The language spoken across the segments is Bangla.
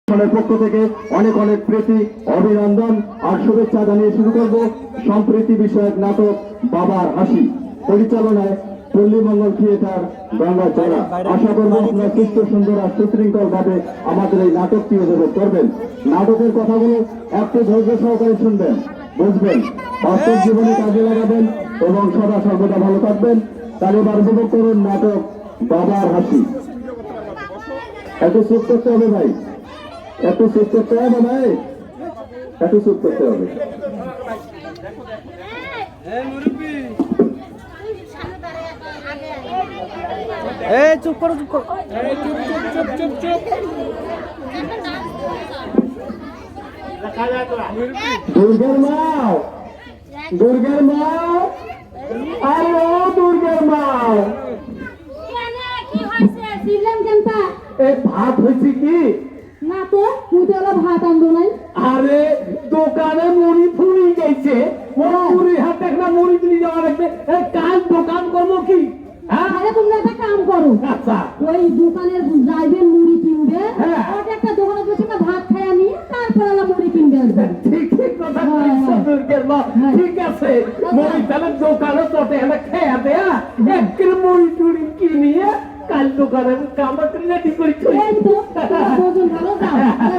পক্ষ থেকে অনেক অনেক প্রীতি অভিনন্দন আর শুভেচ্ছা জানিয়ে শুরু করব সম্প্রীতি বিষয়ক নাটক বাবার হাসি পরিচালনায় পল্লীমঙ্গল থিয়েটার গঙ্গা জেলা। আশা করব আপনারা সুস্থ সুন্দর আর সুশৃঙ্খল ভাবে আমাদের এই নাটকটি উপভোগ করবেন। নাটকের কথাগুলো একটু ধৈর্য সহকারে শুনবেন, বুঝবেন, বাস্তব জীবনে কাজে লাগাবেন এবং সদা সর্বদা ভালো থাকবেন। তাহলে এবার উপভোগ করুন নাটক বাবার হাসি। একটু চুপ করতে হবে ভাই, একটু চুপ করতে হবে ভাই, একটু চুপ করতে হবে। চুপ করো, চুপ করো, চুপ চুপ চুপ চুপ। দুর্গের মাও, দুর্গের মাও, আরে ও দুর্গের মাও, এই ভাত হয়েছে কি না তো পুজোলা ভাত আনবো নাই। আরে দোকানে মুড়ি ফুরি গেছে, মুড়ি হাত দেখনা মুড়ি তুলি যাওয়া লাগবে। কাজ দোকান করবো কি? আরে তোমরা একটা কাম করো, আচ্ছা ওই দোকানের যাইবেন মুড়ি কিনবে, হ্যাঁ। ওটা একটা দোকানে বসে ভাত খাইয়া নিয়ে তারপর আলা মুড়ি কিনবে আসবে। ঠিক ঠিক কথা বলছো দুর্গের মা, ঠিক আছে। মুড়ি তাহলে দোকানে চটে এনে খেয়া দেয়া একের মুড়ি টুড়ি কিনিয়ে কাল দোকানে কামাতে রেডি করে এই তো ভোজন ভালো যাও,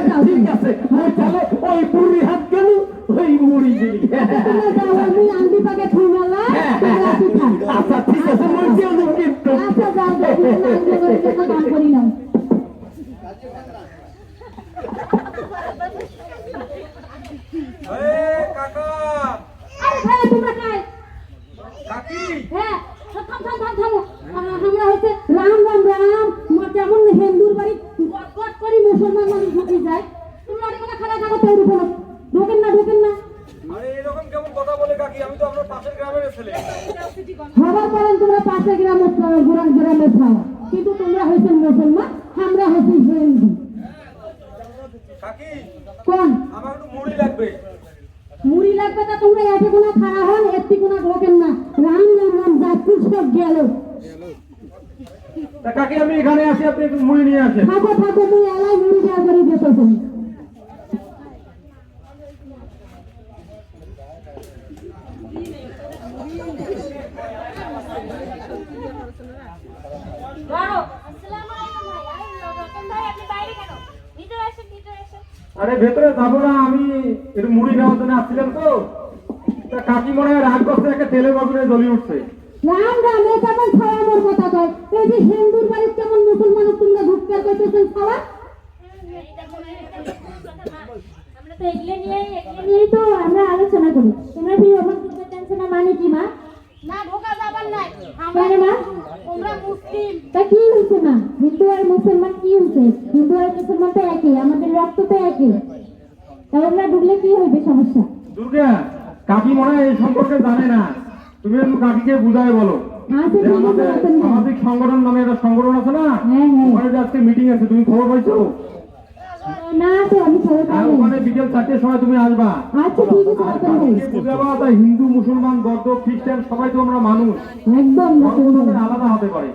যাও ঠিক আছে। তাহলে ওই বুড়ি হাত গেল ওই মুড়ি দিলি। তোমরা যাও, আমি আন্টি পাকে থুইমালা আচ্ছা ঠিক আছে, মুড়ি দিয়ে দেবো কিন্তু। আচ্ছা যাও যাও, আন্টি করে একটা কাম করি নাও। কাকা, আরে ভাই তোমরা কাই কাকি, হ্যাঁ থাম থাম থাম থাম। আমরা হইছে রাম রাম রাম, যেমন হিন্দুর বাড়ি গট করি মুসলমান মানুষ ঢুকে যায়, তোমরা ওখানে খানা খাবো তৈরি করো, ঢোকেন না ঢোকেন না। আরে এরকম কেমন কথা বলে কাকি? আমি তো আপনার পাশের গ্রামের ছেলে। খবর করেন তোমরা পাশে গ্রামে গ্রামে খাও, কিন্তু তোমরা হয়েছে মুসলমান, আমরা হয়েছি হিন্দু। কাকি, কোন আমার একটু মুড়ি লাগবে। মুড়ি লাগবে? তা তোমরা এতে কোনো খাওয়া হন, এতে কোনো ঢোকেন না। রাম রাম রাম যাত্রী সব গেল। তা কাকি আমি এখানে আছি, আপনি একটু মুড়ি নিয়ে আসেন। থাকো থাকো, মুই এলাই মুড়ি দেওয়া করে দিতেছি। আরে ভেতরে যাবো না, আমি একটু মুড়ি নেওয়ার জন্য আসছিলাম তো। তা কাকি মনে হয় রাগ করছে, একটা তেলে বাগুনে জ্বলি উঠছে। রাম রাম, এটা কেমন খাওয়া মোর কথা কয়? এই যে হিন্দুর বাড়ি কেমন মুসলমান তোমরা ঢুকতে কইতেছেন খাওয়া? আমরা তো এগুলো নিয়েই তো আমরা আলোচনা করি। তোমরা কি ওখান থেকে টেনশন মানে কি মা? না ঢোকা যাবার নাই, কেন মা? তোমরা মুসলিম। তা কি হয়েছে মা? হিন্দু আর মুসলমান কি হয়েছে? হিন্দু আর মুসলমান তো একই, আমাদের রক্ত তো একই। তা আমরা ঢুকলে কি হবে সমস্যা? দুর্গা, কাকি মনে হয় এই সম্পর্কে জানে না, তুমি একটু কাকিকে বুঝাই বলো। আচ্ছা যে ঠিক আমাদের আছে। সামাজিক সংগঠন নামে একটা সংগঠন আছে না, হ্যাঁ হ্যাঁ। ওখানে যে আজকে মিটিং আছে, তুমি খবর পাইছো? না তো আমি খবর আর পাইনি। ওখানে বিকেল 4টের সময় তুমি আসবা। আচ্ছা ঠিক আছে, আর কথা বলি। কাকিকে বুঝাবা, তাই হিন্দু মুসলমান বৌদ্ধ খ্রিস্টান সবাই তো আমরা মানুষ, একদম ধর্ম তাদের আলাদা হতে পারে,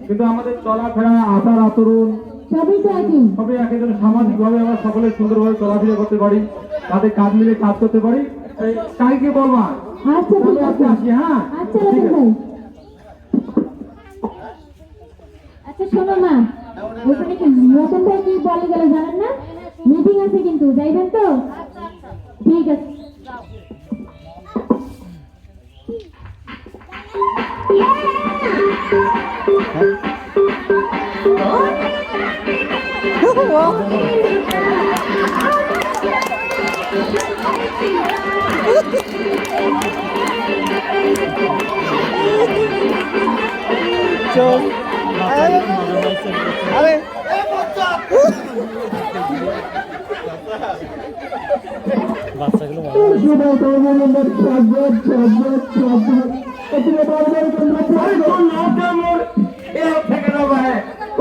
কিন্তু আমাদের চলাফেরা আচার আচরণ সবই তো একই। সবই একেবারে সামাজিক ভাবে আমরা সকলে সুন্দরভাবে চলাফেরা করতে পারি, তাদের কাজ মিলে কাজ করতে পারি। তাই কাকিকে বলবা। আচ্ছা ঠিক তাহলে আছে। আজকে আসি, হ্যাঁ আচ্ছা ঠিক রাখেন আছে। ভাই। আচ্ছা শোনো না, ওখানে কি নতুন ভাই কি বলে গেল জানেন না? মিটিং আছে কিন্তু যাইবেন তো? ঠিক আছে। আরে বাচ্চাগুলো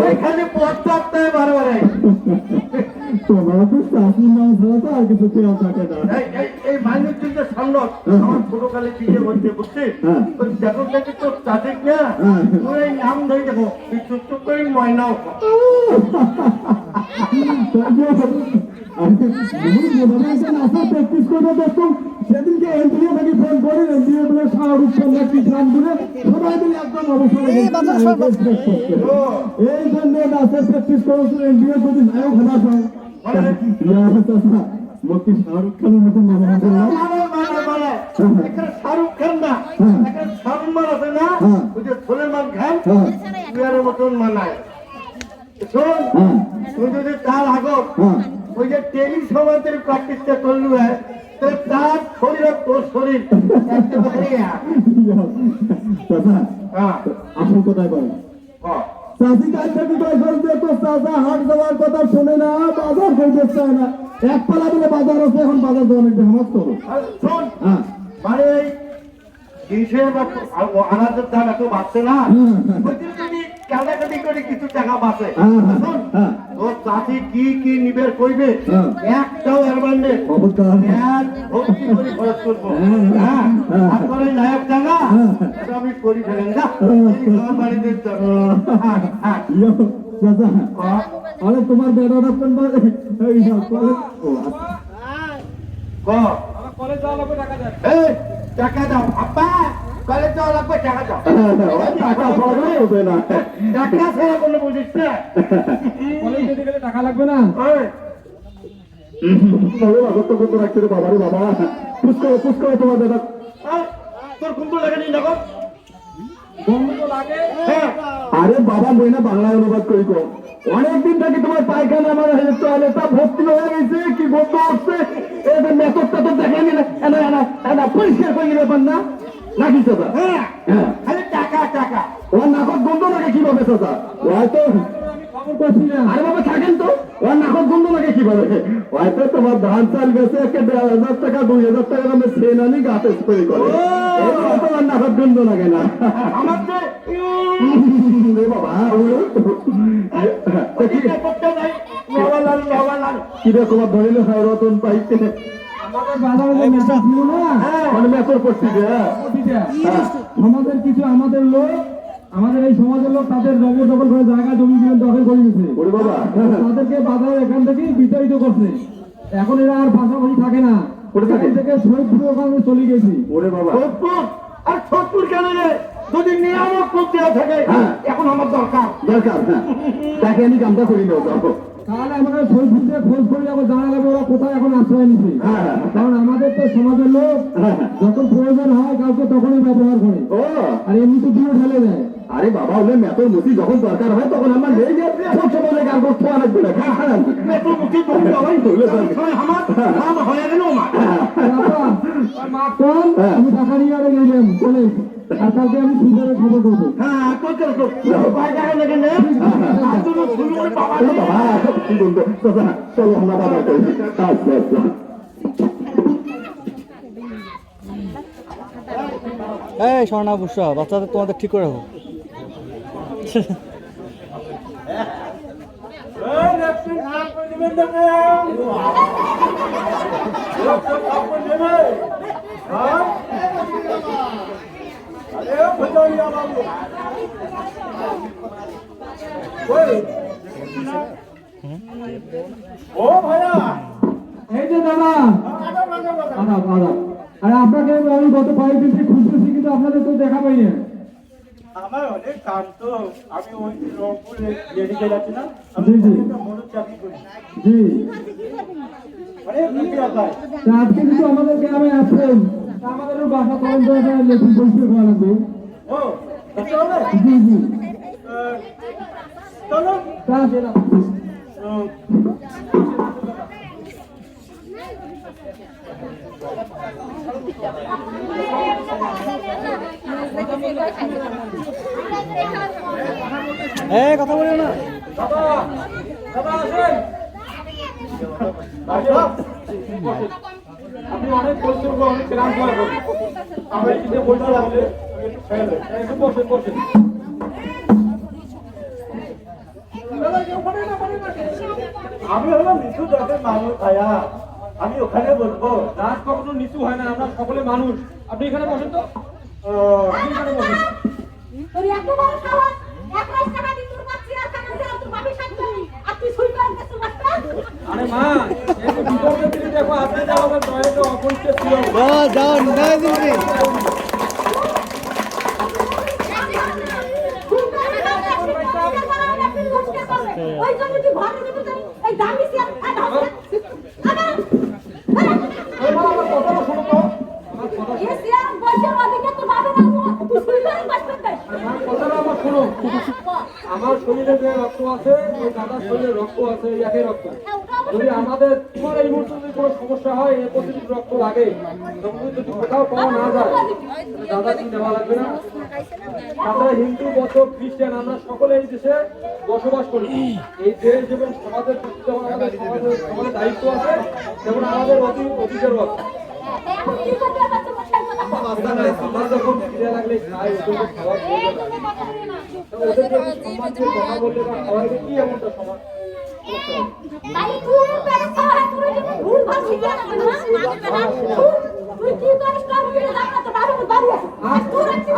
ওইখানে পথ চাপতে বারবার তোমার তো চাকরি নাম ছাড়া তো আর কিছু খেয়াল থাকে না। এই মাইনুদ্দিন যে সংগঠ আমার ছোটকালে বিয়ে হচ্ছে বুঝছিস, ওই যখন থেকে তোর চাচিক না ওই নাম ধরে দেখো তুই চুপ চুপ করে ময়নাও প্র্যাকটিস করবো দেখুন সেদিনকে এনডিএ থেকে ফোন করে এনডিএ বলে শাহরুখ খান নাকি গান করে সবাই মিলে একদম অবসরে এই জন্য নাচের প্র্যাকটিস করেছিল এনডিএ যদি নায়ক হবার হয় মুক্তি শাহরুখ খানের মতন মনে করলাম শাহরুখ খান না সালমান আছে না ওই যে সুলেমান খান তুই মতন মানায় শোন তুই যদি তার আগত ওই যে টেলি সমাজের প্র্যাকটিসটা করলু তার শরীর তোর শরীর আসল কোথায় বল চাষি কাজ থেকে তো চাষা হাট দেওয়ার কথা শোনে না বাজার করতে চায় না এক পালা বলে বাজার আছে এখন বাজার দেওয়া অনেক হামাজ করো শোন মানে জিনিসের আনাজের দাম এত বাড়ছে না কাটাকাটি করে কিছু টাকা বাঁচে তোর চাষি কি কি নিবের করবে একটাও এরবান্ডে ভর্তি করে খরচ করবো তারপরে নায়ক টাকা আমি করি ফেলেন না বাড়িতে আরে তোমার বেড়াটা কলেজ যাওয়া লাগবে টাকা দেন টাকা দাও আপা কলেজ যাওয়া লাগবে টাকা দাও টাকা পড়বে হবে না টাকা ছাড়া কোনো বুঝিস না কলেজ যেতে গেলে টাকা লাগবে না বাবা রে বাবা পুষ্কর তোমার দাদা তোর কুন্তু লাগেনি দেখো বন্ধু তো লাগে আরে বাবা বই না বাংলায় অনুবাদ করি কো অনেকদিন থেকে তোমার পায়খানা আমার টয়লেটটা ভর্তি হয়ে গেছে কি গন্ধ হচ্ছে এদের মেথডটা তো দেখেনি না এনা পরিষ্কার করে ব্যাপার না নাকি চাচা খালি টাকা টাকা ওর নাকত গন্ধ লাগে কিভাবে চাচা হয়তো খবর করছি না আরে বাবা থাকেন তো ওর নাকত গন্ধ লাগে কিভাবে হয়তো তোমার ধান চাল গেছে একটা 1,500 টাকা 2,000 টাকা দামে সেন আনি গাছে স্প্রে করে তোমার নাকত গন্ধ লাগে না আমার তো বাবা কি রকম ধরিল রতন পাইতে আমাদের বাজারে যে মেসা ছিল না মেথর পড়ছি সমাজের কিছু আমাদের লোক আমাদের এই সমাজের লোক তাদের জবরদখল করে জায়গা জমি দখল করে দিয়েছে ওরে বাবা তাদেরকে বাজারে এখান থেকে বিতাড়িত করছে এখন এরা আর পাশাপাশি থাকে না থাকে? থেকে শহীদপুর ওখানে চলে গেছি ওরে বাবা আর ছোটপুর কেন রে যদি নিয়ামক প্রক্রিয়া থাকে এখন আমার দরকার তাকে আমি কামটা করি না যাবো তাহলে আমাদের শহীদপুর থেকে খোঁজ করে যাবো জানা যাবে ওরা কোথায় এখন আশ্রয় নিচ্ছে কারণ আমাদের তো সমাজের লোক যখন প্রয়োজন হয় কাউকে তখনই ব্যবহার করে ও আর এমনি তো দূরে ঢেলে দেয় আরে বাবা হলে মেথর মুসি যখন দরকার হয় তখন আমার নেই যে ছোট বলে গান করতে লাগবে না মেট্রো মুখে তুমি যাওয়াই আমার নাম হয়ে গেল মা কোন আমি টাকা নিয়ে আরে গেলাম বলে আর কালকে আমি সুন্দর খবর করবো হ্যাঁ চলো আমরা বাবা করি আচ্ছা আচ্ছা এই স্বর্ণা বুসা বাচ্চাদের তোমাদের ঠিক করে রাখো এই যে দাদা আরে আপনাকে আমি গত কয়েকদিন থেকে খুঁজতেছি কিন্তু আপনাদের তো দেখা পাই না আমার অনেক কাম তো আমি ওই রংপুরে লেডিকে যাচ্ছি না জি জি মনে চাকরি করি জি অনেক রুগী আপায় তা আজকে কিন্তু আমাদের গ্রামে আসছেন তা আমাদেরও বাসা পর্যন্ত একটা লেখি পরিষ্কার করা লাগবে ও দেখতে হবে জি জি চলো তা সেটা কথা বলিও না দাদা আসেন আপনি অনেক পরিশ্রম করে অনেক ক্লান্ত হয়ে পড়েন আমার এদিকে বলতে লাগলে একটু ফেলে একটু বসে আমি হলাম নিচু জাতের মানুষ ভাইয়া আমি ওখানে বলবো রাত কখনো নিচু হয় না আমরা সকলে মানুষ আপনি এখানে বসেন তো আপনি এখানে বসেন তোর এত বড় সাহস 1 লাখ টাকা দিন তোর কাছে আর টাকা দিতে তোর বাপের সাথে আর তুই সুই করে গেছিস আরে মা একটু ভিতরের দিকে দেখো, আপনি যে আমাদের টয়লেটে অপরিষ্কার ছিল। ওই জন্য কি ঘরে ঢুকে যাই এই দামি চেয়ার আরে মা, আমার কথাটা শোনো তো। আমার কথা এই চেয়ার বসে ওদিকে তো ভাবে না তুই শুনলে বাসবে তাই আমার কথাটা আমার শোনো। আমার শরীরে যে রক্ত আছে, ওই দাদার শরীরে রক্ত আছে, এই একই রক্ত। যদি আমাদের তোমার এই মুহূর্তে যদি কোনো সমস্যা হয়, এ পজিটিভ রক্ত লাগে, তখন যদি কোথাও পাওয়া না যায়, তাহলে দাদা কি নেওয়া লাগবে না? আমরা হিন্দু, বৌদ্ধ, খ্রিস্টান, আমরা সকলে এই দেশে বসবাস করি। এই দেশ এবং সমাজের প্রতি যেমন আমাদের সমাজের দায়িত্ব আছে, তেমন আমাদের অধিকারও আছে। এখন কি করতে হবে তোমার কথা আমরা যখন খিদে লাগলে খাই, ওদেরকে খাওয়ার প্রয়োজন হয়। তো ওদেরকে একটু সম্মান দিয়ে কথা বললে বা খাওয়াইলে কি এমনটা সমান করতে হবে? তাই তুই পেরেছ হয় তুই যদি ভুল ভাল শিখে না তুই কি করিস কাম করে জানা তো বাবু বাবু আর তুই রাখছিস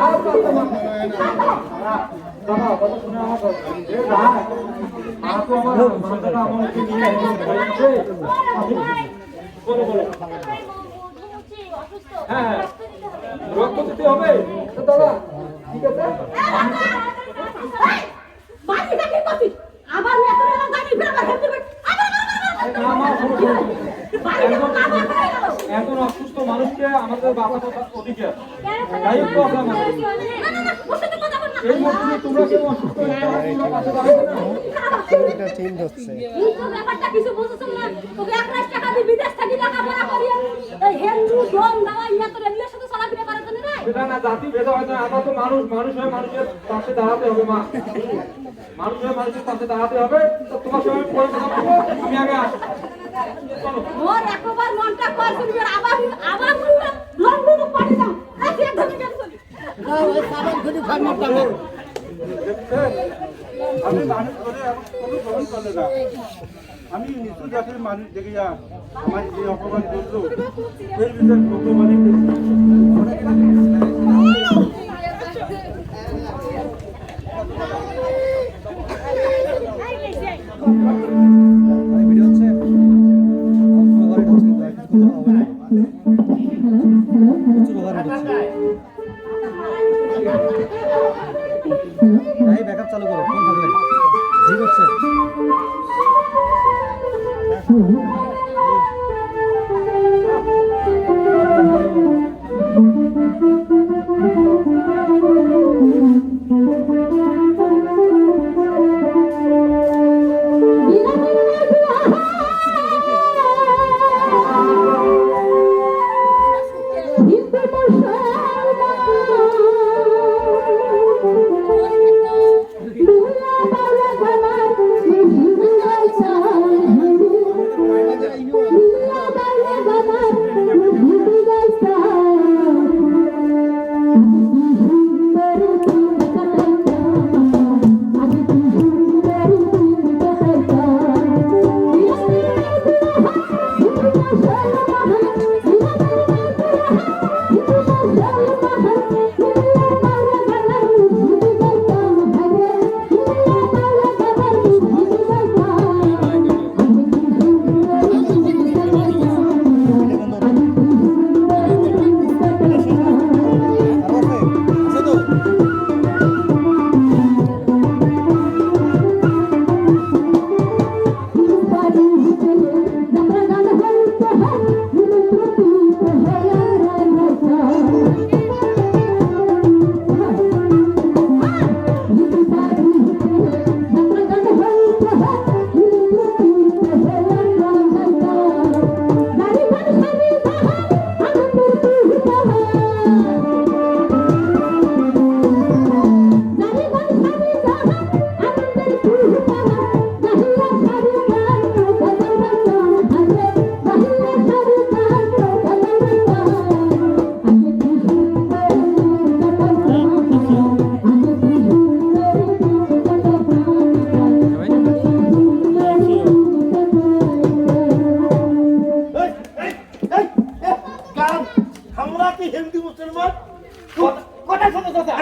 বাবা কথা শুনে আমার এ না মা তো আমার মাথাটা আমার উপরে নিয়ে এসে বলো বলো। হ্যাঁ রক্ত দিতে হবে তো দাদা, ঠিক আছে। বাড়ি থেকে করছিস আবার মেয়ে তোর গাড়ি ফেরবার হেলতে না মা শোনো শোনো, বাড়ি থেকে আবার করে গেল এখন অসুস্থ মানুষকে আমাদের বাঁচানো অধিকার, দায়িত্ব আছে আমাদের। ওর সাথে কথা বল না এই মুহূর্তে তোমরা কেউ অসুস্থ হয়ে গেলে তোমরা পাশে দাঁড়াবে না। এই তো ব্যাপারটা কিছু বুঝছ না তোকে 1 লাখ টাকা দিয়ে বিদেশ থেকে লেখাপড়া করিয়ে এই হিন্দু ডোম দাওয়া ইয়া তোর এগুলোর সাথে চলাফেরা করার জন্য না সেটা না জাতি ভেদ হয় না, আমরা তো মানুষ, মানুষ হয়ে মানুষের পাশে দাঁড়াতে হবে মা, মানুষ হয়ে মানুষের পাশে দাঁড়াতে হবে। তো তোমার সঙ্গে পরে কথা বলবো, তুমি আগে আসো। চলো। ওর একবার মনটা কর তুমি আবার আবার লন্ডনে পাঠিয়ে দাও আজকে ধরে গেল আমি মানুষ করে এখন কোনো গ্রহণ করলে না। আমি নিচু জাতির মানুষ দেখে যা আমার যে অপমান করলো সেই বিষয়ে ভগবানই ব্যাকআপ চালু করো, ফোন থাকলে ঠিক হচ্ছে। আমরা কি হিন্দু মুসলমান কথা শোনো চাচা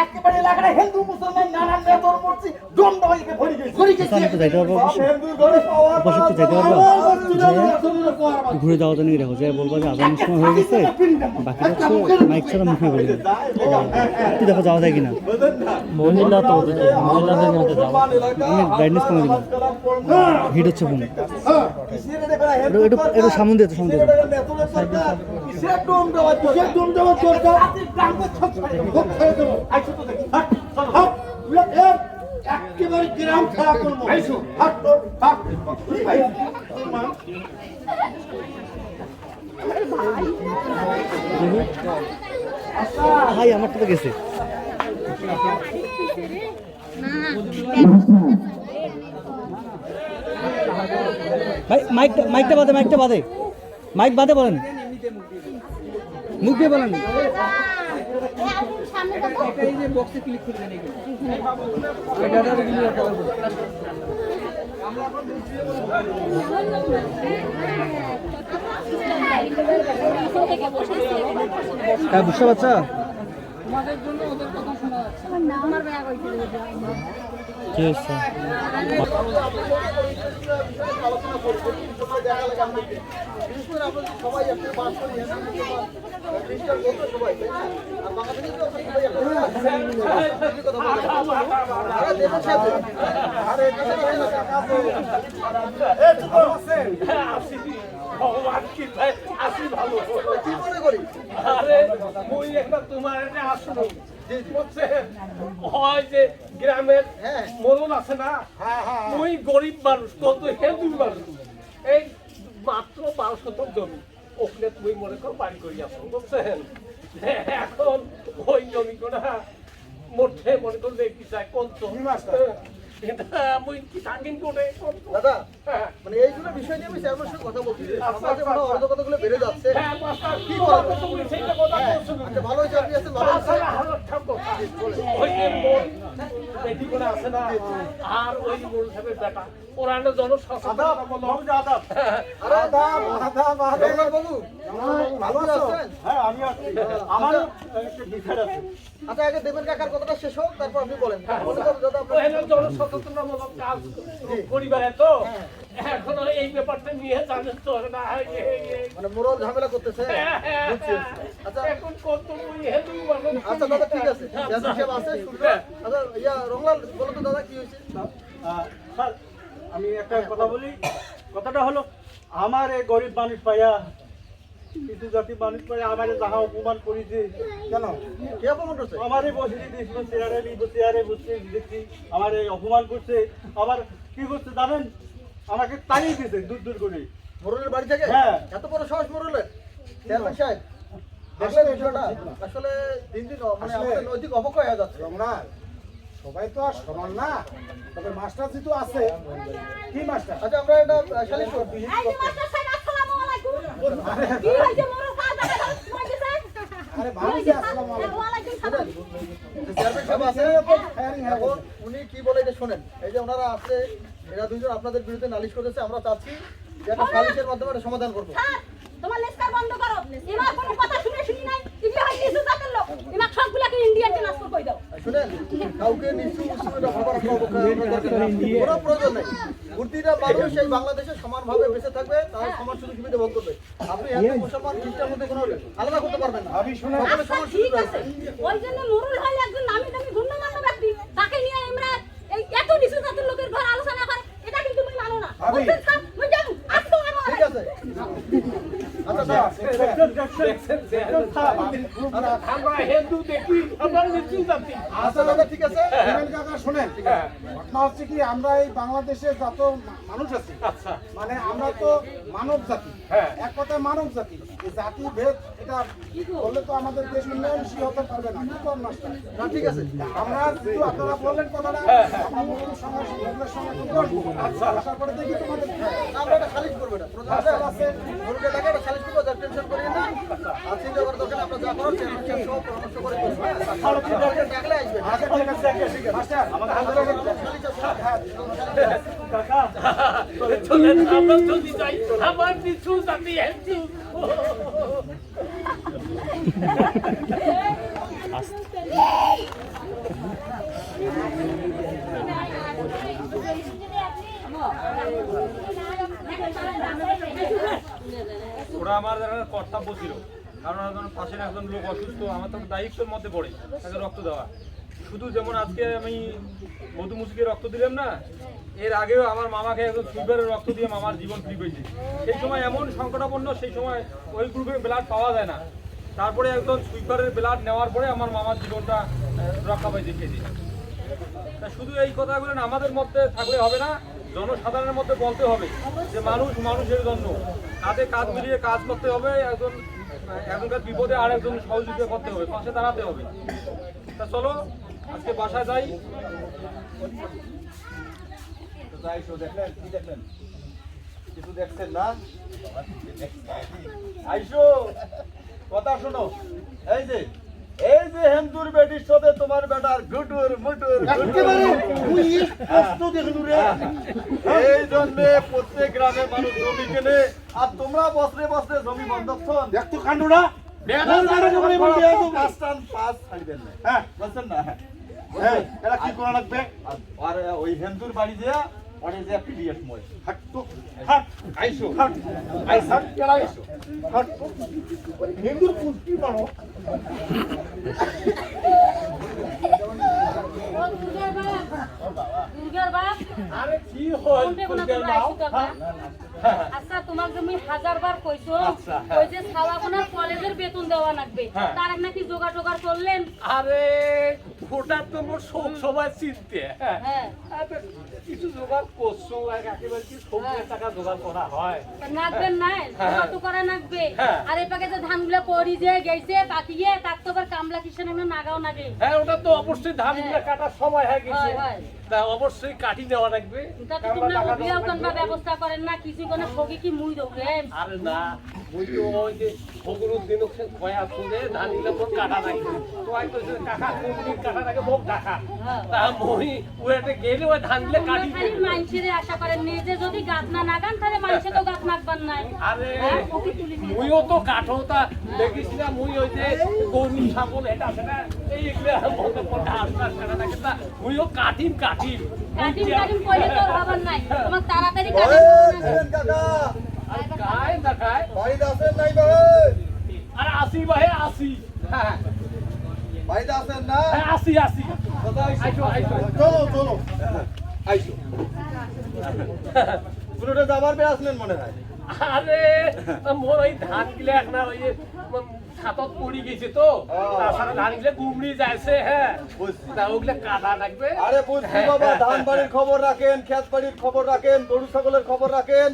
একেবারে এলাকাটা হিন্দু মুসলমান নানান নেতর মূর্তি দণ্ড হয়ে ভরে গেছে আমি তো যাইতে পারবো অবশ্যই। হিন্দু ঘরে পাওয়া অবশ্যই যাইতে পারবো। ঘুরে যাওয়া জানি রাখো যে বলবো যে আজানের সময় হয়ে গেছে, বাকিটা হচ্ছে মাইক ছাড়া মুখে বলে দেবে। একটু দেখো যাওয়া যায় কিনা। মহিলা তো মহিলাদের মধ্যে যাবো, আমি ব্রাইটনেস কমে দিলাম, হিট হচ্ছে ফোন। একটু সামনে দিয়ে সামনে দিয়ে একেবারে গ্রাম খেলা করবো হাট তো হাট ভাই আমার তো গেছে। ভাই মাইকটা বাদে মাইক বাদে বলেন, মুখ দিয়ে বলেন। সামনে কত হ্যাঁ বুঝতে পারছা? আমার ব্যাগ হইছে কি হচ্ছে? ভগবান কি ভাই আসি ভালো কি মনে করি আরে ওই একটা তোমার এটা আসলো বুঝছেন হয় যে গ্রামের মরণ আছে না ওই গরিব মানুষ কত হিন্দু মানুষ এই মাত্র 1200 জমি ওখানে তুমি মনে করো বাড়ি করে আসো বুঝছেন এখন ওই জমি কোনা মোটে মনে করো দেখি চাই কোন তো দাদা মানে এইগুলো বিষয় নিয়ে আমি চেয়ারম্যানের সঙ্গে কথা বলছি আমাদের মনে অর্ধ কথাগুলো বেড়ে যাচ্ছে কি করা যায়? আচ্ছা ভালো হয়েছে আপনি আছেন ভালো আর ওই মূল সাহেবের বেটা ওরানো জনসচেতনতা বাবু ভালো আছেন? হ্যাঁ আমি আছি আমার একটা বিচার আছে আচ্ছা আগে দেবেন কাকার কথাটা শেষ হোক তারপর আপনি বলেন মনে করুন দাদা আপনার জনসচেতনতামূলক কাজ পরিবারে তো এখনো এই ব্যাপারটা নিয়ে জানেন তো না মানে মোরল ঝামেলা করতেছে বুঝছি। আচ্ছা এখন কত হেতু মানুষ আচ্ছা দাদা ঠিক আছে চেয়ারম্যান সাহেব আছে শুনবো। আচ্ছা ইয়া রংলাল বলো তো দাদা কি হয়েছে? স্যার আমি একটা কথা বলি কথাটা হলো আমার এই গরিব মানুষ পাইয়া কিছু জাতি মানুষ পাইয়া আমার যাহা অপমান করেছে কেন কে অপমান করছে? আমার এই বসে দিয়েছিল চেয়ারে বসে দেখছি আমার এই অপমান করছে আবার কি করছে জানেন আমাকে তাড়িয়ে দিয়েছে দূর দূর করে মোরলের বাড়ি থেকে হ্যাঁ। এত বড় সাহস মোরলের চেয়ারম্যান সাহেব দেখলেন বিষয়টা আসলে দিন দিন মানে আমাদের নৈতিক অবক্ষয় হয়ে যাচ্ছে সবাই তো আর সমান না তবে মাস্টার যেহেতু আছে কি মাস্টার আচ্ছা আমরা এটা সালিশ করব এই যে মাস্টার সাহেব আসসালামু আলাইকুম কি হইছে মোর কাজ দেখা হইছে আরে ভালো আছে আসসালামু আলাইকুম ওয়া আলাইকুম সালাম চেয়ারম্যান সাহেব আছে এখন উনি কি বলে এটা শুনেন এই যে ওনারা আছে এরা দুইজন আপনাদের বিরুদ্ধে নালিশ করেছে আমরা চাচ্ছি যে একটা সালিশের মাধ্যমে এটা সমাধান করব স্যার তোমার লেসকার বন্ধ করো এবার কোনো কথা শুনে শুনি নাই এগুলো হয় নিচু জাতের লোক এবার সবগুলাকে ইন্ডিয়ান ট্রান্সফার করে দাও শুনেন কাউকে নিচু উঁচু এটা ভাবার একটা অবকাশ কোনো প্রয়োজন নেই প্রতিটা মানুষ এই বাংলাদেশে সমানভাবে বেঁচে থাকবে তারা সমান সুযোগ সুবিধা ভোগ করবে আপনি হিন্দু মুসলমান খ্রিস্টান মধ্যে কোনো আলাদা করতে পারবেন না আমি শুনে সকলে সমান সুযোগ ঠিক আছে ওই জন্য মোরল হয় একজন নামি দামি গণ্যমান্য ব্যক্তি তাকে নিয়ে আমরা এই এত নিচু জাতের লোকের ঘর আলোচনা করে এটা কিন্তু আমি মানো না বুঝছেন স্যার বুঝছেন আসসালামু ঠিক আছে আচ্ছা আমরা হিন্দু দেখি আমরা নিচু জাতি আচ্ছা দাদা ঠিক আছে কাকা শুনেন ঘটনা হচ্ছে কি আমরা এই বাংলাদেশে যত মানুষ আছি আচ্ছা মানে আমরা তো মানব জাতি হ্যাঁ। এক কথায় মানব জাতি এই জাতি ভেদ এটা বললে তো আমাদের দেশ উন্নয়নশীল হতে পারবে না কি কর মাস্টার না ঠিক আছে আমরা যেহেতু আপনারা বললেন কথাটা আমরা মূল সমাজের সঙ্গে আচ্ছা আশা করে দেখি তোমাদের আমরা এটা খালিজ করবো না প্রধান সাহেব আছে গরুকে ডাকে এটা খালিজ করবো যার টেনশন করিয়ে না আর চিন্তা করার দরকার আমরা যা করার চেয়ারম্যান সাহেব সব পরামর্শ করে করবো ডাকলে আসবে আচ্ছা ঠিক আছে ঠিক আছে মাস্টার আমাদের চলে আমরা যদি যাই আমার নিচু জাতি হিন্দু ওরা আমার একটা কর্তব্য ছিল, কারণ একজন পাশের একজন লোক অসুস্থ, আমার তো দায়িত্বের মধ্যে পড়ে তাকে রক্ত দেওয়া। শুধু যেমন আজকে আমি মধুমুসিকে রক্ত দিলাম না, এর আগেও আমার মামাকে একজন সুইপারের রক্ত দিয়ে মামার জীবন ফিরে পেয়েছে। সেই সময় এমন সংকটাপন্ন, সেই সময় ওই গ্রুপের ব্লাড পাওয়া যায় না, তারপরে একজন সুইপারের ব্লাড নেওয়ার পরে আমার মামার জীবনটা রক্ষা পাইছে খেয়ে দিয়ে। তা শুধু এই কথাগুলো না আমাদের মধ্যে থাকলে হবে না, জনসাধারণের মধ্যে বলতে হবে যে মানুষ মানুষের জন্য, কাঁধে কাঁধ মিলিয়ে কাজ করতে হবে, একজনকার বিপদে আর একজন সহযোগিতা করতে হবে, পাশে দাঁড়াতে হবে। তা চলো আজকে বাসায় যাই। দেখলেন কি দেখলেন, কিছু দেখছেন না? আইসো কথা শোনো, এই যে হেন্দুর বেটির সাথে তোমার বেটার গুটুর মুটুর এই জন্য প্রত্যেক গ্রামের মানুষ জমি কেনে, আর তোমরা বছরে বছরে জমি বন্ধক দেখতো কাণ্ডটা এরা কি করা লাগবে? আর ওই হেন্দুর বাড়ি দিয়া অনেক যে পিডিএস মই হাঁটতো আইসো আইসো হিন্দুর পুষ্টি মানো আরে কি হল আচ্ছা তোমাকে আমি 1000 বার কইছো ওই যে সালাগুনার কলেজের বেতন দেওয়া লাগবে, তার নাকি জোগাড় টোগাড় করলেন? আরে ওটা তো মোর সব সময় চিনতে, হ্যাঁ কিছু জোগাড় করছো, একেবারে কি সব টাকা জোগাড় করা হয় নাগবেন না, জোগাড় তো করা লাগবে। আর এই পাকে যে ধানগুলো পড়ি যে গেছে পাকিয়ে, তার তো আবার কামলা কিষান এমন নাগাও নাগে। হ্যাঁ ওটা তো অবশ্যই ধানগুলো কাটার সময় হয়ে গেছে, তা অবশ্যই কাটি দেওয়া লাগবে। তা তো তোমরা অভিয়াও কোনবা ব্যবস্থা করেন না, কিছু কোন ঠকি কি মুই দৌড়ে? আরে না, মুই তো ওই যে ফগরুর দিন ওকে কয়া শুনে ধানগুলো মোর কাটা লাগবে, তো আই তো কাকা কোনদিন কাটা লাগে মোক ডাকা, তা মই ওইটা গেলে ওই ধানগুলো কাটি খালি মানুষের আশা করেন নিজে যদি গাছ না নাগান তাহলে মানুষে তো গাছ নাগবার নাই। আরে ওকে তুলি দিয়ে মুইও তো কাঠো, তা দেখিস না মুই ওই যে গরু ছাগল এটা সেটা এইগুলো মধ্যে পড়ে আস্তার কাটা লাগে, তা মুইও কাটিম কাটিম কইলে তো হবার নাই, তোমার তাড়াতাড়ি কাটিম কাকা আর গায় দেখায়। বাড়িতে আছেন নাই ভাই? আর আসি ভাই আসি, হ্যাঁ বাড়িতে আছেন না? হ্যাঁ আসি আসি, আইসো আইসো চলো চলো আইসো পুরোটা যাবার পরে আসলেন মনে হয়। আরে মোর ওই ধান গিলে এক না ওই ছাতত পড়ি গেছে তো, তাছাড়া ধান গিলে গুমড়ি যাইছে, হ্যাঁ তা ওগুলো কাটা লাগবে। আরে বুঝছি বাবা, ধান বাড়ির খবর রাখেন, ক্ষেত বাড়ির খবর রাখেন, গরু ছাগলের খবর রাখেন,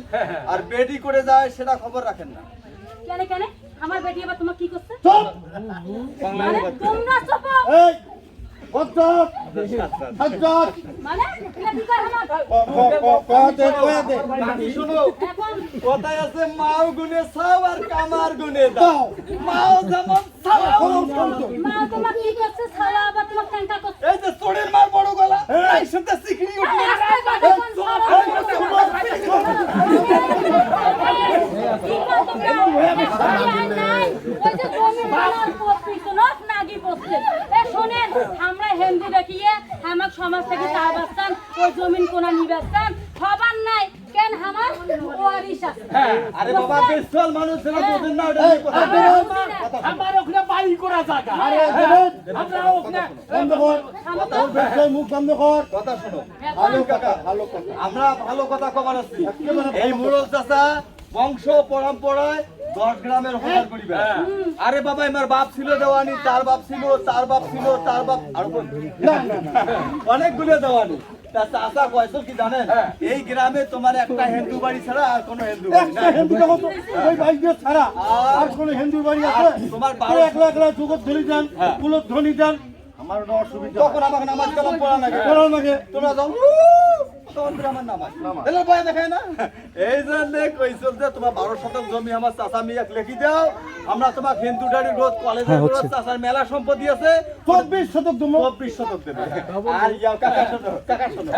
আর বেডি করে যায় সেটা খবর রাখেন না। কেন কেন আমার বেটি আবার তোমার কি করছে? চুপ! মানে তোমরা চুপ। এই বজ্জাত সাজ্জাদ মানে এটা কি কয় আমার? বাকি শুনো, এখন কথায় আছে মাও গুনে চাও আর কামার গুনে দাও। মাও যেমন চাও মা তোমার কি করছে? ছাড়া আবার তোমার কাঙ্কা করছে। এই যে চোরের মার বড় গলা, এই শুনতে শিখনি উঠে রাস্তায় কথা কোন ছাড়া? কি কর তোমরা? এই নাই ওই যে জমি মালার পড়ছিস না নাগি পড়ছে। এ শুনেন, আমরা হিন্দু দেখিয়ে আমাক সমাজ থেকে তার বাস্তান ওই জমিন কোনা নিবাস্তান খবর নাই কেন আমার ওয়ারিশ আছে। আরে বাবা বেশল মানুষ যেন বোঝেন না, ওটা নিয়ে কথা আমার ওখানে বাড়ি করা জায়গা, আরে আমরা ওখানে বন্ধ কর, কথা বেশল মুখ বন্ধ কর। কথা শুনো, ভালো কাকা, ভালো কথা, আমরা ভালো কথা কবার আছি। এই মুরল চাচা বংশ পরম্পরায় 10 গ্রামের হবার করিবে। আরে বাবা, আমার বাপ ছিল দেওয়ানি, তার বাপ ছিল, তার বাপ ছিল, তার বাপ আরো অনেকগুলো দেওয়ানি। তা চাচা কয়সল কি জানেন? এই গ্রামে তোমার একটা হিন্দু বাড়ি ছাড়া আর কোনো হিন্দু বাড়ি নাই। ওই ভাইদের ছাড়া আর কোন হিন্দু বাড়ি আছে? তোমার একলা একলা জগৎ ধরি যান, কুলত ধনি যান, আমার ওটা অসুবিধা। তখন আমাকে নামাজ কালাম পড়া লাগে, করার লাগে তোমরা যাও তখন করে আমার নামাজ এলে ভয় দেখায় না। এই জন্য কইছিল যে তোমার 12 শতক জমি আমার চাচা মিয়াক লিখি দাও, আমরা তোমার হিন্দু ডাড়ি রোড কলেজের রোড চাচার মেলা সম্পত্তি আছে 24 শতক দেবো। 24 শতক দেবে। আর ইয়াও কাকা শোনো, কাকা শোনো,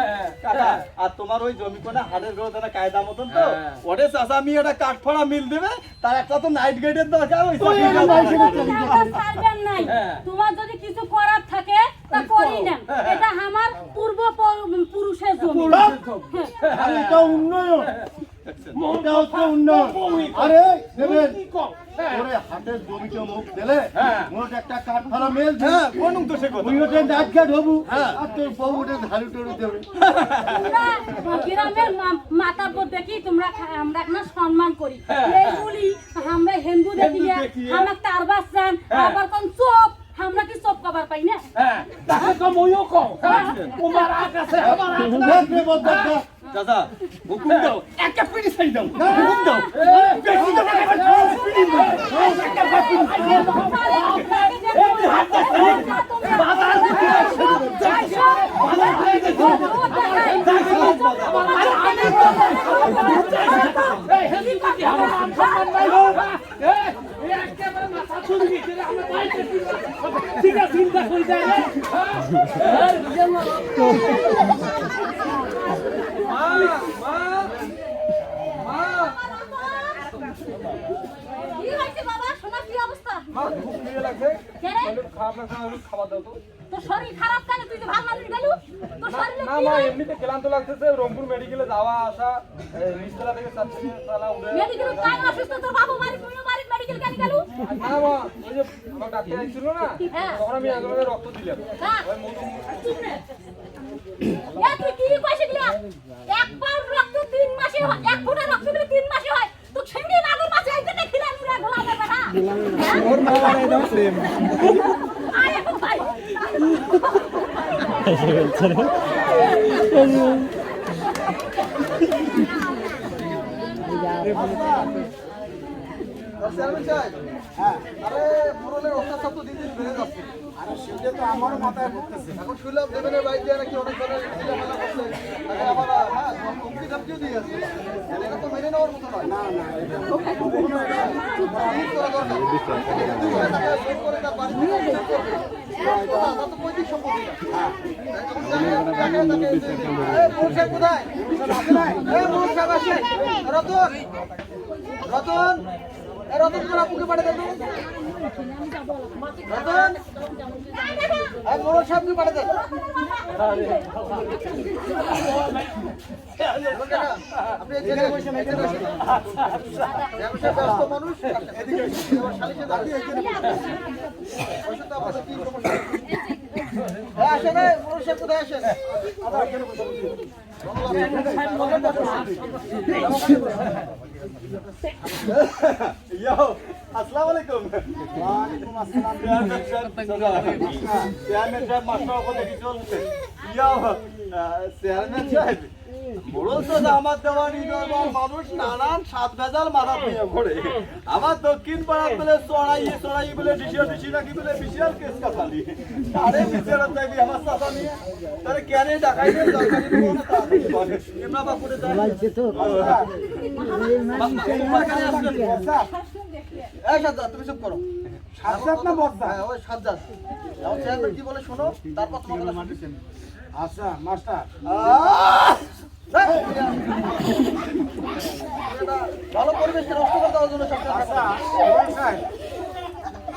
কাকা আর তোমার ওই জমি কোনা হাটের রোড না কায়দা মতন তো ওরে চাচা মিয়াটা কাঠফড়া মিল দেবে, তার একটা তো নাইট গাইডের দরকার হইছে। ছাড়বেন নাই। তোমার যদি কিছু তা করি না এটা আমার পূর্ব পুরুষের জমি হ্যাঁ। এটা উন্নয়ন এটা হচ্ছে উন্নয়ন আরে দেবেন ওরে হাটের জমিতে মুখ দিলে মোট একটা কারখানা মেলছে কোন দোষে কথা ওই ওটা নাটঘাট হবু আর তোর বউ ওটা ঝাড়ু টাড়ু দেবে তোমরা গ্রামের মাতাব্বর দেখি তোমরা আমরা না সম্মান করি এইগুলি আমরা হিন্দু দেখিয়ে আমরা তারবাস জান আবার কোন চোপ আমরা কি চোপ কবার পাই না তাকে তো মইও কও তোমার আকাশে আমার আকাশে দাদা হুকুম দাও একটা পিড়ি ছাই দাও হুকুম দাও বেশি তো পিড়ি চিন্তা করে যায় কি হইছে বাবা শোনা কি অবস্থা কে রে খাবার দাও তো তোর শরীর খারাপ কেন তুই তো ভালো মানুষ গেলু তোর শরীরে না কি মা হয় এমনিতে ক্লান্ত লাগতেছে রংপুর মেডিকেলে যাওয়া আসা নিচতলা থেকে চাচ্ছি চালা উঠে মেডিকেল কাজ অসুস্থ তোর বাবা বাড়ি তুইও বাড়ি মেডিকেল কেন গেলু না মা ওই যে আমার ডাক্তার আইছিল না হ্যাঁ। তখন আমি আগে রক্ত দিলাম হ্যাঁ ওই মধু চুপ রে এ তুই কি কইছিস গিলা এক পাউন্ড রক্ত 3 মাসে হয় এক ফোঁটা রক্ত দিলে 3 মাসে হয় তো ছেড়ে নাগর মাসে আইতে না খিলা নুরা গোলা হবে না ওর মা বাড়াই দাও সেম আয় এখন ভাই আরে মোরলের অত্যাচার তো দিন দিন বেড়ে যাচ্ছে আরে সেটা তো আমারও মাথায় পড়তেছে এখন শুনলাম দেবেনের বাইক দিয়ে নাকি অনেক ধরনের ঝামেলা করছে তাকে আবার হ্যাঁ কমপ্লি কামটিও দিয়ে যাচ্ছে এটা তো মেনে নেওয়ার মতো নয় না না এটা করা দরকার তুই তাকে ফোন করে তার বাড়ি থেকে উদ্ধার করবে তা তো পৈতৃক সম্পত্তি কোথায় মোর সাহেব আসে রতন রতন রতন তোমার আপুকে পাঠিয়ে দেন রতন মোর সাহেবকে পাঠিয়ে দেন আপনি এখানে বসে এখানে বসে ব্যবসা ব্যস্ত মানুষ এদিকে শালিশে দাঁড়িয়ে এখানে বসে তো আমাদের কি সমস্যা আসেন মোর সাহেব কোথায় আসেন আবার এখানে বসে Yo, assalamu alaikum. Waalaikum assalam. Chairman sahab master ko dekhi cholche. Yo, chairman sahab. বড় তো আমার দেওয়ানি দরবার মানুষ নানান সাত ভেজাল মাথা পেয়ে ঘোরে আমার দক্ষিণ পাড়ার বলে চড়াই বলে ডিসি নাকি বলে বিশাল কেস কাটালি আরে বিচারত যাবি আমার চাচা নিয়ে তারে কেন ডাকাই দিয়ে দরকারি বলে এমনা বাপুরে যাইছে তো এই সাজ্জাদ তুমি চুপ করো সাজ্জাদ না বজ্জা হ্যাঁ ওই সাজ্জাদ এখন চেয়ারম্যান কি বলে শোনো তারপর তোমাকে শুনতেছেন আচ্ছা মাস্টার ভালো পরিবেশকে নষ্ট করে দেওয়ার জন্য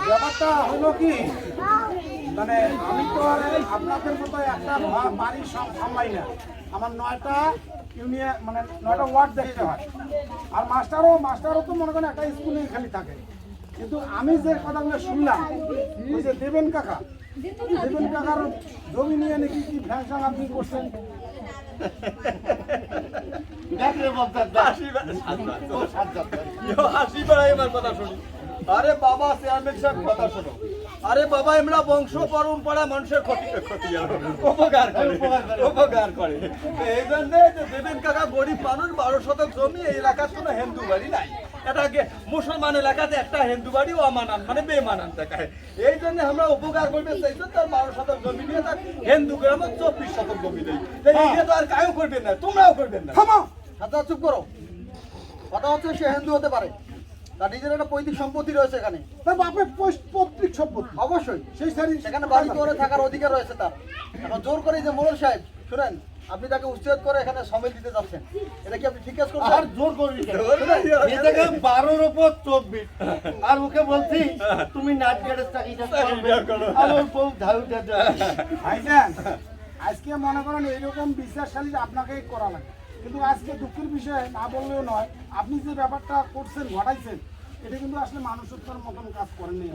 ব্যাপারটা হলো কি মানে আমি তো আপনাদের মতো একটা বাড়ি সামলাই না আমার 9টা ইউনিয়ন মানে 9টা ওয়ার্ড দেখতে হয় আর মাস্টারও তো মনে করেন একটা স্কুলে খালি থাকে কিন্তু আমি যে কথাগুলো শুনলাম ওই যে দেবেন কাকার জমি নিয়ে নাকি কি ভ্যাংসাং আপনি করছেন আরে বাবা চেয়ারম্যান সাহেব কথা শোনো আরে বাবা আমরা বংশ পরম্পরা মানুষের উপকার করে এই জন্য দেবেন কাকা গরিব মানুষ 12 শতক জমি এই এলাকার কোনো হিন্দু বাড়ি নাই এটাকে মুসলমান এলাকাতে একটা হিন্দু বাড়ি অমানান মানে বেমানান দেখায় এই জন্য আমরা উপকার করতে চাইছো তার 12 শতক জমি নিয়ে তার হিন্দু গ্রামে 24 শতক জমি দেই এই তো আর কায়ও করবেন না তোমরাও করবেন না থামো সাদা চুপ করো কথা হচ্ছে সে হিন্দু হতে পারে তার নিজের একটা পৈতৃক সম্পত্তি রয়েছে এখানে তার বাপের পৈতৃক সম্পত্তি অবশ্যই সেই সেখানে বাড়ি করে থাকার অধিকার রয়েছে তার এখন জোর করে যে মোড়ল সাহেব শুনেন আপনি তাকে উচ্ছেদ করে এখানে সমিল দিতে যাচ্ছেন, এটা কি আপনি ঠিক কাজ করছেন? আর জোর করবি কেন? এ থেকে 12-র উপর 24 আর ওকে বলছি তুমি নাচ গেড়ে চাকরিটা করবে আর ওর বউ ধাউটা দেয়। ভাইজান আজকে মনে করেন এইরকম বিশ্বাসশালী আপনাকেই করা লাগে, কিন্তু আজকে দুঃখের বিষয় না বললেও নয়, আপনি যে ব্যাপারটা করছেন ঘটাইছেন এটা কিন্তু আসলে মানুষত্বের মতন কাজ করেননি।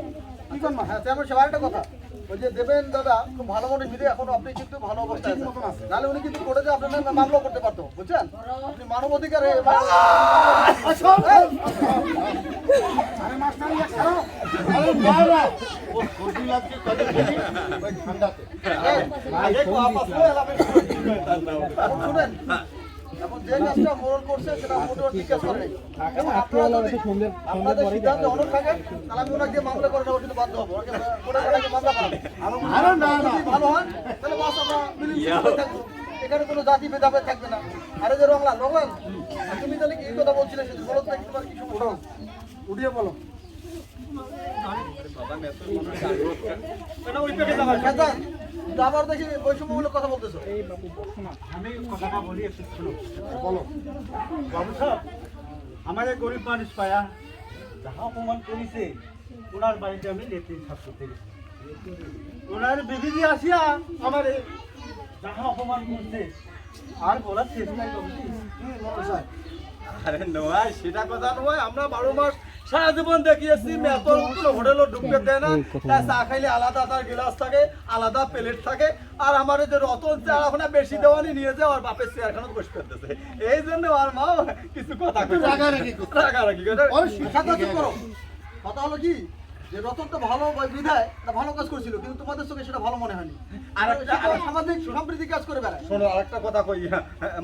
কি করবেন? হ্যাঁ তেমন সবার একটা কথা, ওই যে দেবেন দাদা খুব ভালো মনে মিলে এখন আপনি কিন্তু ভালো অবস্থায় আছেন, নাহলে উনি কিন্তু কোর্টে আপনার নামে মামলা করতে পারতো, বুঝছেন? আপনি মানব অধিকারে আরে মাস্টার ইয়া ছাড়ো। আরে না না ও খুশি লাগছে তাদের ওই ঠান্ডাতে। শুনেন এখন যে কাজটা মোড়ল করছে সেটা মোটেও ঠিক কাজ করে নাই। এখন আপনারা যদি আপনাদের সিদ্ধান্তে অনড় থাকেন তাহলে আমি ওনাকে মামলা করে নেওয়ার জন্য বাধ্য হবো, ওনাকে মামলা করাবো। আরে না না যদি ভালো হয় তাহলে বাস আমরা মিলেমিশে করে থাকবো, এখানে কোনো জাতি ভেদাভেদ থাকবে না। আরে যে রংলাল তুমি তাহলে কি কথা বলছিলে সেটা বলো তো, তোমার কি সমস্যা? উঠিয়ে বলো। আবার দেখি বৈষম্যমূলক কথা বলতেছো। আমি কথাটা বলি একটু শুনো। বলো বাবু সাহেব, আমার এই গরিব মানুষ পায়া যাহা অপমান করেছে ওনার বাড়িতে আমি লেট্রিন সাফ করতে গেছি, ওনার বিবিধি আসিয়া আমার যাহা অপমান করছে আর বলার শেষ নাই। আরে নয় সেটা কথা নয়, আমরা 12 মাস সারা জীবন দেখিয়েছি মেতর কোনো হোটেলও ঢুকতে দেয় না, তার চা খাইলে আলাদা তার গ্লাস থাকে, আলাদা প্লেট থাকে, আর আমার যে রতন চা ওখানে বেশি দেওয়ানি নিয়ে যায় আর বাপের চেয়ারখানে বসে করতেছে, এই জন্য আর মা কিছু কথা রাগারাগি করো। কথা হলো কি যে রতন তো ভালো বিধায় ভালো কাজ করেছিল, কিন্তু তোমাদের চোখে সেটা ভালো মনে হয়নি, আর সামাজিক সম্প্রীতি কাজ করে বেড়ায়। শোনো আরেকটা কথা কই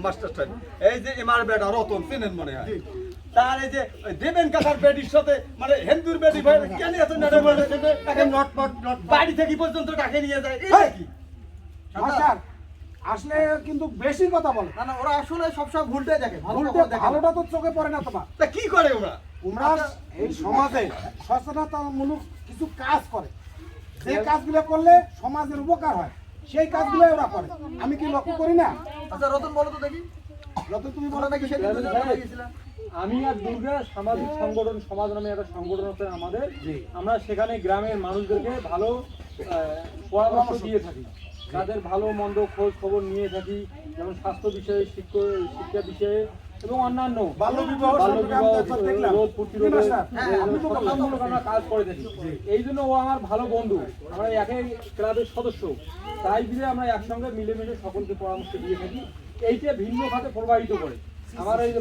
মাস্টার সাহেব, এই যে এমার বেটা রতন চিনেন মনে হয়, তার এই যে দেবেন কাকার বেডির সাথে মানে হিন্দুর বেডি কেন এত বাড়ি থেকে পর্যন্ত টাকা নিয়ে যায়, এই কি মাস্টার আসলে কিন্তু বেশি কথা বলে। না না ওরা আসলে সবসময় ভুলটাই দেখে, ভালোটা তো চোখে পড়ে না তোমার। তা কি করে ওরা? তোমরা এই সমাজে সচেতনতামূলক কিছু কাজ করে, যে কাজগুলো করলে সমাজের উপকার হয় সেই কাজগুলো ওরা করে, আমি কি লক্ষ্য করি না? আচ্ছা রতন বলো তো দেখি, যত তুমি বলো নাকি সেদিন গিয়েছিলাম আমি আর দুর্গা সামাজিক সংগঠন সমাজ নামে একটা সংগঠন আছে আমাদের, আমরা সেখানে গ্রামের মানুষদেরকে ভালো পরামর্শ দিয়ে থাকি, তাদের ভালো মন্দ খোঁজ খবর নিয়ে থাকি, যেমন স্বাস্থ্য বিষয়ে শিক্ষা বিষয়ে এবং অন্যান্য বাল্যবিবাহ রোগ প্রতিরোধের সচেতনতামূলক আমরা কাজ করে থাকি। এই জন্য ও আমার ভালো বন্ধু, আমরা একই ক্লাবের সদস্য, তাই দিলে আমরা একসঙ্গে মিলেমিশে সকলকে পরামর্শ দিয়ে থাকি, এইটা ভিন্ন খাতে প্রবাহিত করে। আমার এই যে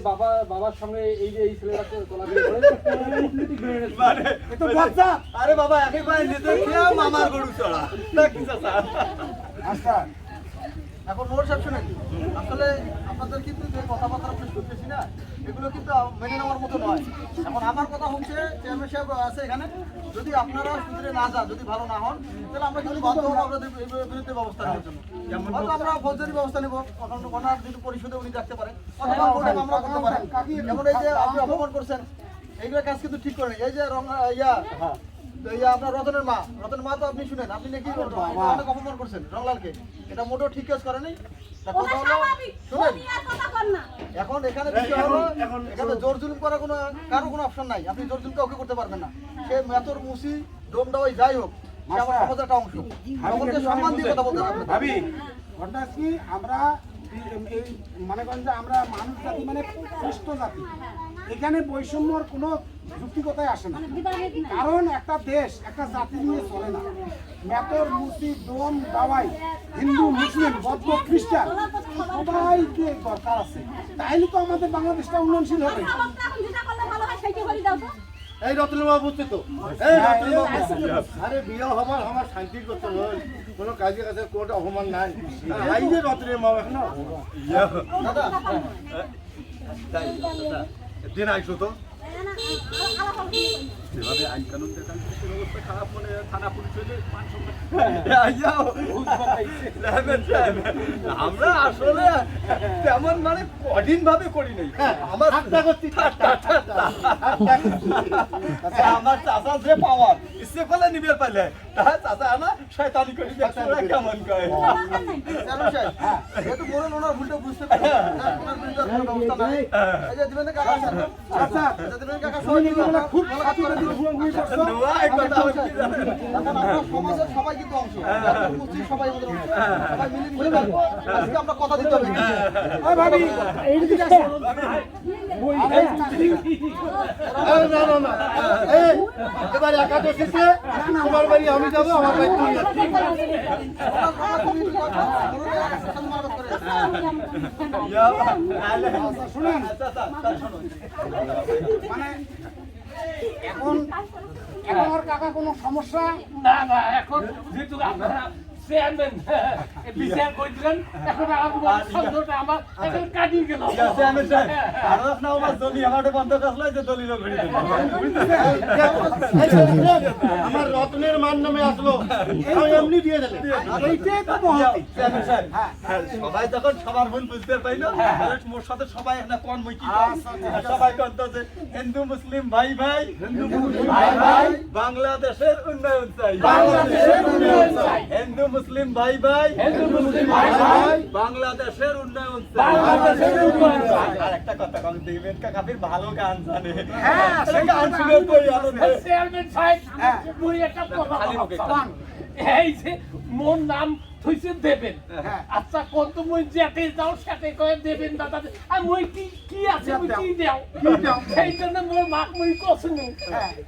বাবার সঙ্গে এই যে এই ছেলেটাকে চলাফেরা করে আরে বাবা একেবারে নিজের খেয়ে মামার গরু চড়া না কি চাচা? আচ্ছা এখন মোর সব শুনেন, আসলে আপনাদের কিন্তু যে কথাবার্তা আপনি শুনতেছি না এগুলো কিন্তু মেনে নেওয়ার মতো নয়। এখন আমার কথা হচ্ছে চেয়ারম্যান সাহেব আছে এখানে, যদি আপনারা সুবিধে না যান, যদি ভালো না হন তাহলে আমরা কিন্তু বাধ্য হবো আপনাদের বিরুদ্ধে ব্যবস্থা নেওয়ার জন্য। হয়তো আমরা ফৌজদারি ব্যবস্থা নেবো, ওনার যদি পরিশোধে উনি দেখতে পারেন, অথবা কোর্টে মামলা করতে পারেন। যেমন এই যে আপনি অপমান করছেন এইগুলো কাজ কিন্তু ঠিক করেন। এই যে আপনার রতনের মা তো আপনি শুনেন, আপনি নাকি অনেক অপমান করছেন রংলালকে, এটা মোটেও ঠিক কাজ করেনি। শুনেন এখন এখানে বিষয় হলো এখানে জোর জুলুম করার কারো কোনো অপশন নাই, আপনি জোর জুলুম কাউকে করতে পারবেন না। সে মেতর মুসি ডোমটা ওই যাই হোক সে আমার সমাজের একটা অংশ, আমাকে সম্মান দিয়ে কথা বলতে হবে। ভাবি ঘটনা কি আমরা এই মনে করেন যে আমরা মানুষ জাতি মানে শ্রেষ্ঠ জাতি, এখানে বৈষম্যর কোনো যুক্তিকতাই আসে না, কারণ একটা দেশ একটা জাতি নিয়ে চলে না। মেতর মুসি ডোম দাওয়াই হিন্দু মুসলিম বৌদ্ধ খ্রিস্টান সবাইকে দরকার আছে, তাইলে তো আমাদের বাংলাদেশটা উন্নয়নশীল হবে। এই রতন বাবু বুঝছে তো, আরে বিয়ে হবার আমার শান্তির কথা নয়, কোনো কাজে কাছে কোর্টে অপমান নাই। এই যে রতনের মা এখন দাদা দিন আইসো তো যেভাবে আইন কানুন দেখান অবস্থা খারাপ, মানে থানা পুলিশ আমরা আসলে তেমন মানে কঠিন ভাবে করি নাই, আমার চাষা যে পাওয়ার ইচ্ছে করলে নিবে পারলে তা চাচা না শয়তানি করি দেখছো ওরা কেমন কয় জানো সাহেব একটু বড় ওনার ভুলটা বুঝতে পারি ওনার বিরুদ্ধে কোনো ব্যবস্থা নাই এই যে দিবেন কাকা আচ্ছা দিবেন কাকা সবাই মিলে খুব ভালো কাজ করে দিল হুঁই করছো নোয়া এক কথা হচ্ছে কি জানেন এখন আমরা সমাজের সবাই কিন্তু অংশ মুসলিম সবাই আমাদের অংশ সবাই মিলে মিলে থাকবো আজকে আমরা কথা দিতে হবে ওই ভাবি এইদিকে আসো এবার একাদশীতে তোমার বাড়ি আমি যাবো আমার বাড়ি তুমি যাচ্ছি শুনেন চাচা শুনুন মানে এখন এখন আর কাকা কোনো সমস্যা না না এখন যেহেতু আপনারা চেয়ারম্যান বিচার করে দিলেন এখন আমার সন্দেহটা আমার এখন কাটিয়ে গেল আমার রত্নের মান নামে আসলো আমি এমনি দিয়ে দিলেন এইটাই তো মহতি সবাই যখন সবার ভুল বুঝতে পাইলো মোর সাথে সবাই একটা কোন মই কি সবাই কোন তো যে হিন্দু মুসলিম ভাই ভাই হিন্দু মুসলিম ভাই ভাই বাংলাদেশের উন্নয়ন চাই বাংলাদেশের উন্নয়ন চাই হিন্দু মুসলিম ভাই ভাই হিন্দু মুসলিম ভাই ভাই বাংলাদেশের উন্নয়ন চাই বাংলাদেশের উন্নয়ন চাই আর একটা কথা কম দেবেন কাকাফির ভালো গান জানে হ্যাঁ, সে গান শুনে কই আনন্দ চেয়ারম্যান সাহেব মুই একটা কথা ভাবতাম। এই যে মোর নাম থইছে দেবেন আচ্ছা কত মই যেতে যাও সেতে কয়ে দেবেন দাদা আর মই কি কি আছে মই কি দেও সেই জন্য মোর মাক মই কসনু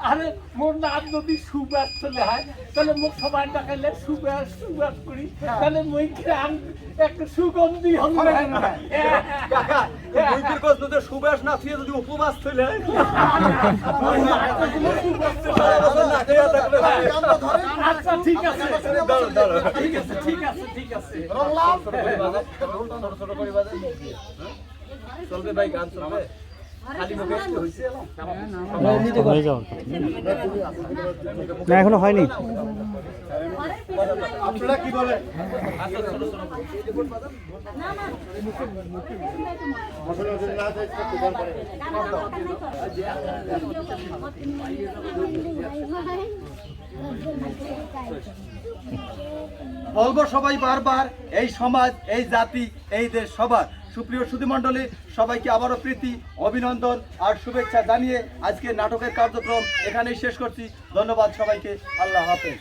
আরে মোর নাম যদি সুবাস চলে হয় তাহলে মোক সবাই ডাকাইলে সুবাস সুবাস করি তাহলে মই গ্রাম একটা সুগন্ধি হবে কাকা মুইকির কষ্ট তো সুবাস না থিয়ে যদি উপবাস চলে আচ্ছা ঠিক আছে দাঁড়াও, দাঁড়াও। ঠিক আছে ঠিক আছে ঠিক আছে চলবে ভাই গান চলবে খালি মুখে হইছে হয়ে যাওয়ার না এখনো হয়নি আপনারা কি বলেন বলবো সবাই বারবার এই সমাজ এই জাতি এই দেশ সবার সুপ্রিয় সুধীমণ্ডলী সবাইকে আবারও প্রীতি অভিনন্দন আর শুভেচ্ছা জানিয়ে আজকে নাটকের কার্যক্রম এখানেই শেষ করছি ধন্যবাদ সবাইকে আল্লাহ হাফেজ